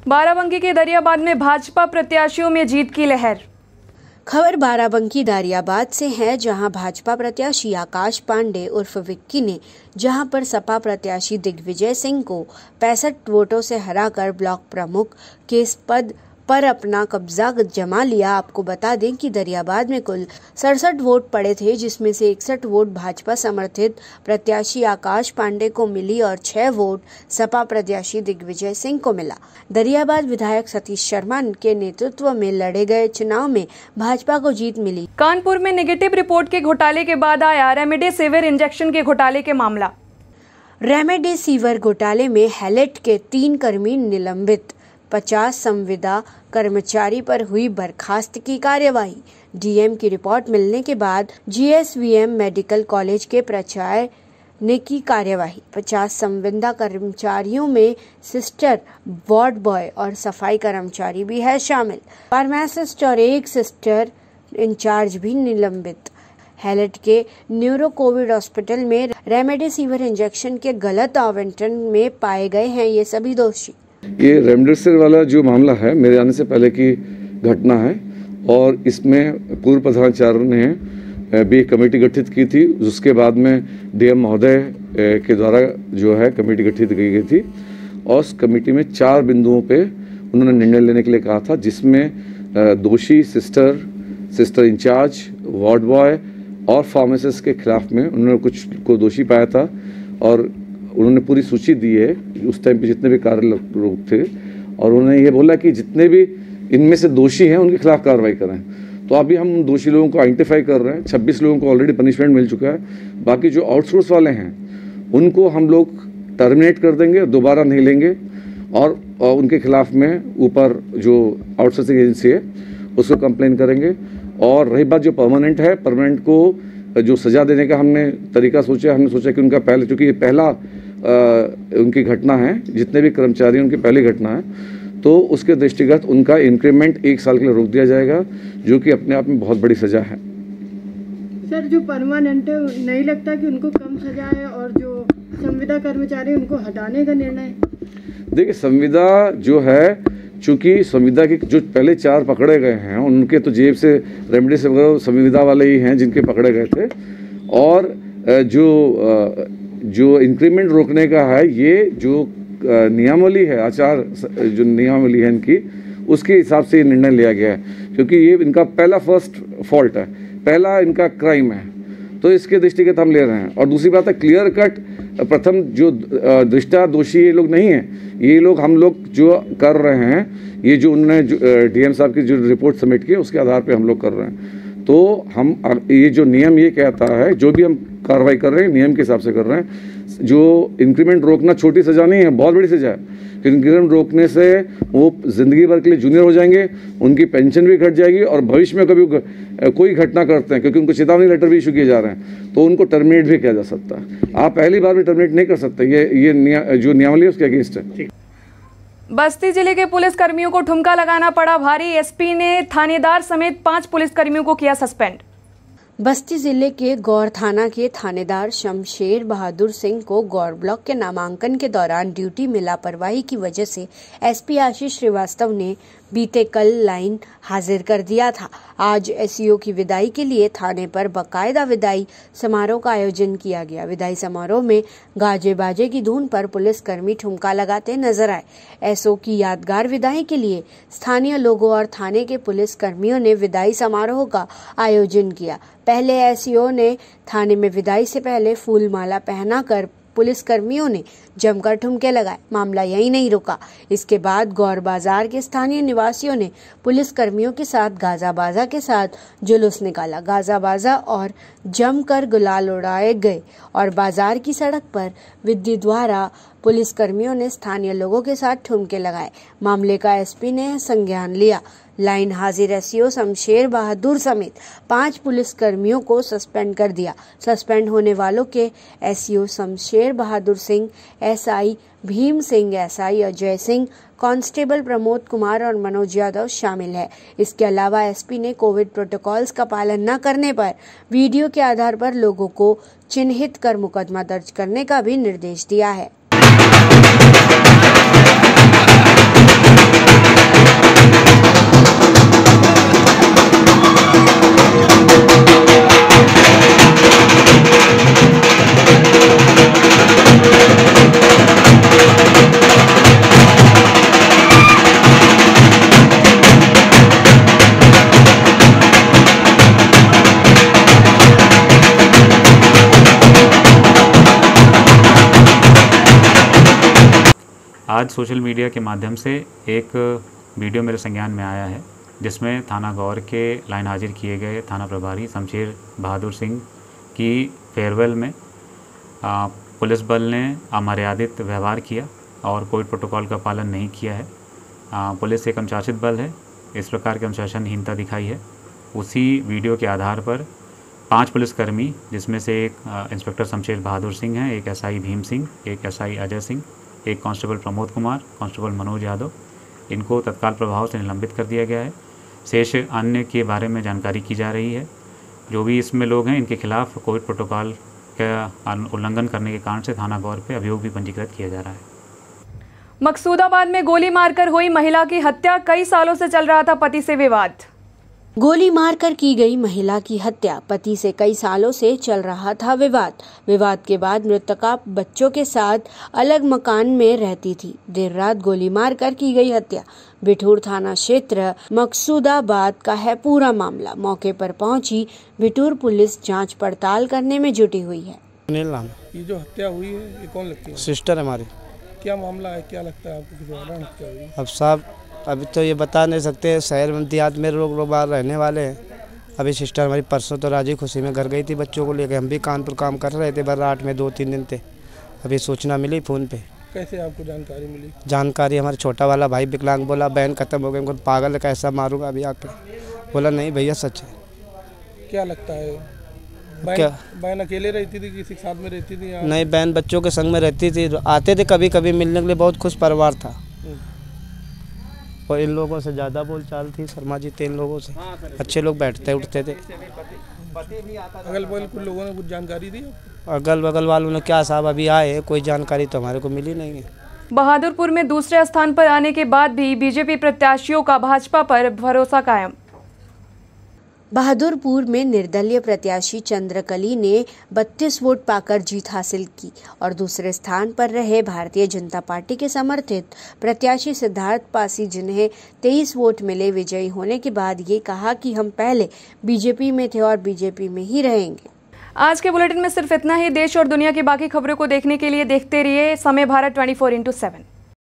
बाराबंकी के दरियाबाद में भाजपा प्रत्याशियों में जीत की लहर। खबर बाराबंकी दरियाबाद से है, जहां भाजपा प्रत्याशी आकाश पांडे उर्फ विक्की ने जहां पर सपा प्रत्याशी दिग्विजय सिंह को 65 वोटों से हराकर ब्लॉक प्रमुख के पद पर अपना कब्जा जमा लिया। आपको बता दें कि दरियाबाद में कुल 67 वोट पड़े थे, जिसमें से 61 वोट भाजपा समर्थित प्रत्याशी आकाश पांडे को मिली और 6 वोट सपा प्रत्याशी दिग्विजय सिंह को मिला। दरियाबाद विधायक सतीश शर्मा के नेतृत्व में लड़े गए चुनाव में भाजपा को जीत मिली। कानपुर में नेगेटिव रिपोर्ट के घोटाले के बाद आया रेमडेसिविर इंजेक्शन के घोटाले के मामला। रेमडेसिविर घोटाले में हैलेट के 3 कर्मी निलंबित, 50 संविदा कर्मचारी पर हुई बर्खास्त की कार्यवाही। डीएम की रिपोर्ट मिलने के बाद जीएसवीएम मेडिकल कॉलेज के प्राचार्य ने की कार्यवाही। 50 संविदा कर्मचारियों में सिस्टर, वार्ड बॉय और सफाई कर्मचारी भी है शामिल। फार्मासिस्ट और 1 सिस्टर इंचार्ज भी निलंबित। हैलेट के न्यूरो कोविड हॉस्पिटल में रेमडेसिविर इंजेक्शन के गलत आवंटन में पाए गए हैं ये सभी दोषी। ये रेमडेसिविर वाला जो मामला है, मेरे आने से पहले की घटना है और इसमें पूर्व प्रधानाचार्य ने भी कमेटी गठित की थी। उसके बाद में डीएम महोदय के द्वारा जो है कमेटी गठित की गई थी और उस कमेटी में 4 बिंदुओं पे उन्होंने निर्णय लेने के लिए कहा था, जिसमें दोषी सिस्टर इंचार्ज, वार्ड बॉय और फार्मासिस्ट के खिलाफ में उन्होंने कुछ को दोषी पाया था और उन्होंने पूरी सूची दी है उस टाइम पे जितने भी कार्य लोग थे और उन्होंने ये बोला कि जितने भी इनमें से दोषी हैं उनके खिलाफ कार्रवाई करें। तो अभी हम दोषी लोगों को आइडेंटिफाई कर रहे हैं। 26 लोगों को ऑलरेडी पनिशमेंट मिल चुका है। बाकी जो आउटसोर्स वाले हैं उनको हम लोग टर्मिनेट कर देंगे, दोबारा नहीं लेंगे और उनके खिलाफ में ऊपर जो आउटसोर्सिंग एजेंसी है उसको कंप्लेन करेंगे। और रही बात जो परमानेंट है, परमानेंट को जो सजा देने का हमने तरीका सोचा, हमने सोचा कि उनका पहले, चूँकि ये पहला उनकी घटना है, जितने भी कर्मचारी उनकी पहली घटना है, तो उसके दृष्टिगत उनका इंक्रीमेंट 1 साल के लिए रोक दिया जाएगा, जो कि अपने आप में बहुत बड़ी सजा है। सर, जो परमानेंट है नहीं लगता कि उनको कम सजा है और जो संविदा कर्मचारी उनको हटाने का निर्णय? देखिए, संविदा जो है, चूँकि संविदा के जो पहले 4 पकड़े गए हैं उनके तो जेब से रेमडेसिविर संविदा वाले ही हैं जिनके पकड़े गए थे और जो इंक्रीमेंट रोकने का है, ये जो नियमावली है, आचार जो नियमावली है इनकी, उसके हिसाब से ये निर्णय लिया गया है, क्योंकि ये इनका फर्स्ट फॉल्ट है, पहला इनका क्राइम है, तो इसके दृष्टिगत हम ले रहे हैं। और दूसरी बात है, क्लियर कट प्रथम जो दृष्टा दोषी ये लोग नहीं हैं, ये लोग हम लोग जो कर रहे हैं, ये जो उन्होंने डीएम साहब की जो रिपोर्ट सबमिट की है उसके आधार पे हम लोग कर रहे हैं। तो हम ये जो नियम ये कहता है, जो भी हम कार्रवाई कर रहे हैं नियम के हिसाब से कर रहे हैं। जो इंक्रीमेंट रोकना छोटी सजा नहीं है, बहुत बड़ी सजा है। इंक्रीमेंट रोकने से वो जिंदगी भर के लिए जूनियर हो जाएंगे, उनकी पेंशन भी घट जाएगी और भविष्य में कभी कोई घटना करते हैं, क्योंकि उनको चेतावनी लेटर भी इशू किए जा रहे हैं, तो उनको टर्मिनेट भी किया जा सकता है। आप पहली बार भी टर्मिनेट नहीं कर सकते, ये जो नियमावली है उसके अगेंस्ट है। बस्ती जिले के पुलिस कर्मियों को ठुमका लगाना पड़ा भारी। एसपी ने थानेदार समेत 5 पुलिस कर्मियों को किया सस्पेंड। बस्ती जिले के गौर थाना के थानेदार शमशेर बहादुर सिंह को गौर ब्लॉक के नामांकन के दौरान ड्यूटी में लापरवाही की वजह से एसपी आशीष श्रीवास्तव ने बीते कल लाइन हाजिर कर दिया था। आज एसईओ की विदाई के लिए थाने पर बाकायदा विदाई समारोह का आयोजन किया गया। विदाई समारोह में गाजे बाजे की धुन पर पुलिसकर्मी ठुमका लगाते नजर आए। एसओ की यादगार विदाई के लिए स्थानीय लोगों और थाने के पुलिस कर्मियों ने विदाई समारोह का आयोजन किया। पहले एसईओ ने थाने में विदाई से पहले फूल माला पहनाकर पुलिस कर्मियों ने जमकर ठुमके लगाए। मामला यही नहीं रुका। इसके बाद गौर बाजार के स्थानीय निवासियों ने पुलिस कर्मियों के साथ गाजा बाजा के साथ जुलूस निकाला। गाजा बाजा और जमकर गुलाल उड़ाए गए और बाजार की सड़क पर विद्युत द्वारा पुलिस कर्मियों ने स्थानीय लोगों के साथ ठुमके लगाए। मामले का एसपी ने संज्ञान लिया। लाइन हाजिर एसईओ शमशेर बहादुर समेत 5 पुलिस कर्मियों को सस्पेंड कर दिया। सस्पेंड होने वालों के SEO Shamsher Bahadur Singh, SI Bhim Singh, SI Ajay Singh, constable Pramod Kumar और मनोज यादव शामिल है। इसके अलावा एसपी ने कोविड प्रोटोकॉल्स का पालन न करने पर वीडियो के आधार पर लोगों को चिन्हित कर मुकदमा दर्ज करने का भी निर्देश दिया है। आज सोशल मीडिया के माध्यम से एक वीडियो मेरे संज्ञान में आया है, जिसमें थाना गौर के लाइन हाजिर किए गए थाना प्रभारी शमशेर बहादुर सिंह की फेयरवेल में पुलिस बल ने अमर्यादित व्यवहार किया और कोविड प्रोटोकॉल का पालन नहीं किया है। पुलिस एक अनुशासित बल है, इस प्रकार की अनुशासनहीनता दिखाई है। उसी वीडियो के आधार पर 5 पुलिसकर्मी, जिसमें से एक इंस्पेक्टर शमशेर बहादुर सिंह हैं, एक एसआई भीम सिंह, एक एसआई अजय सिंह, एक कांस्टेबल प्रमोद कुमार, कांस्टेबल मनोज यादव, इनको तत्काल प्रभाव से निलंबित कर दिया गया है। शेष अन्य के बारे में जानकारी की जा रही है। जो भी इसमें लोग हैं, इनके खिलाफ कोविड प्रोटोकॉल का उल्लंघन करने के कारण से थाना गौर पे अभियोग भी पंजीकृत किया जा रहा है। मकसूदाबाद में गोली मारकर हुई महिला की हत्या, कई सालों से चल रहा था पति से विवाद। गोली मारकर की गई महिला की हत्या, पति से कई सालों से चल रहा था विवाद। विवाद के बाद मृतका बच्चों के साथ अलग मकान में रहती थी। देर रात गोली मारकर की गई हत्या। बिठूर थाना क्षेत्र मकसूदाबाद का है पूरा मामला। मौके पर पहुंची बिठूर पुलिस जांच पड़ताल करने में जुटी हुई है। ये जो हत्या हुई है, ये कौन लगती है? सिस्टर हमारी। क्या मामला है, क्या लगता है आपको, किसी कारण हत्या हुई? अब साहब अभी तो ये बता नहीं सकते, शहर में देहात में लोग बाहर रहने वाले हैं। अभी सिस्टर हमारी परसों तो राजी खुशी में घर गई थी बच्चों को लेकर। हम भी कानपुर काम कर रहे थे, बर्राट में 2-3 दिन थे। अभी सूचना मिली फ़ोन पे। कैसे आपको जानकारी मिली? जानकारी हमारा छोटा वाला भाई विकलांग बोला बहन खत्म हो गई, उनको पागल है कैसा मारूंगा अभी आके। बोला नहीं भैया सच है। क्या लगता है, बहन अकेले रहती थी, किसी के साथ में रहती थी? नहीं, बहन बच्चों के संग में रहती थी, आते थे कभी कभी मिलने के लिए, बहुत खुश परिवार था। और इन लोगों से ज़्यादा बोलचाल थी, शर्मा जी थे इन लोगों से, अच्छे लोग बैठते उठते थे। अगल बगल कुछ लोगों ने कुछ जानकारी दी? अगल बगल वालों ने क्या साहब अभी आए, कोई जानकारी तो हमारे को मिली नहीं है। बहादुरपुर में दूसरे स्थान पर आने के बाद भी बीजेपी प्रत्याशियों का भाजपा पर भरोसा कायम। बहादुरपुर में निर्दलीय प्रत्याशी चंद्रकली ने 32 वोट पाकर जीत हासिल की और दूसरे स्थान पर रहे भारतीय जनता पार्टी के समर्थित प्रत्याशी सिद्धार्थ पासी, जिन्हें 23 वोट मिले। विजयी होने के बाद ये कहा कि हम पहले बीजेपी में थे और बीजेपी में ही रहेंगे। आज के बुलेटिन में सिर्फ इतना ही। देश और दुनिया की बाकी खबरों को देखने के लिए देखते रहिए समय भारत 24/7।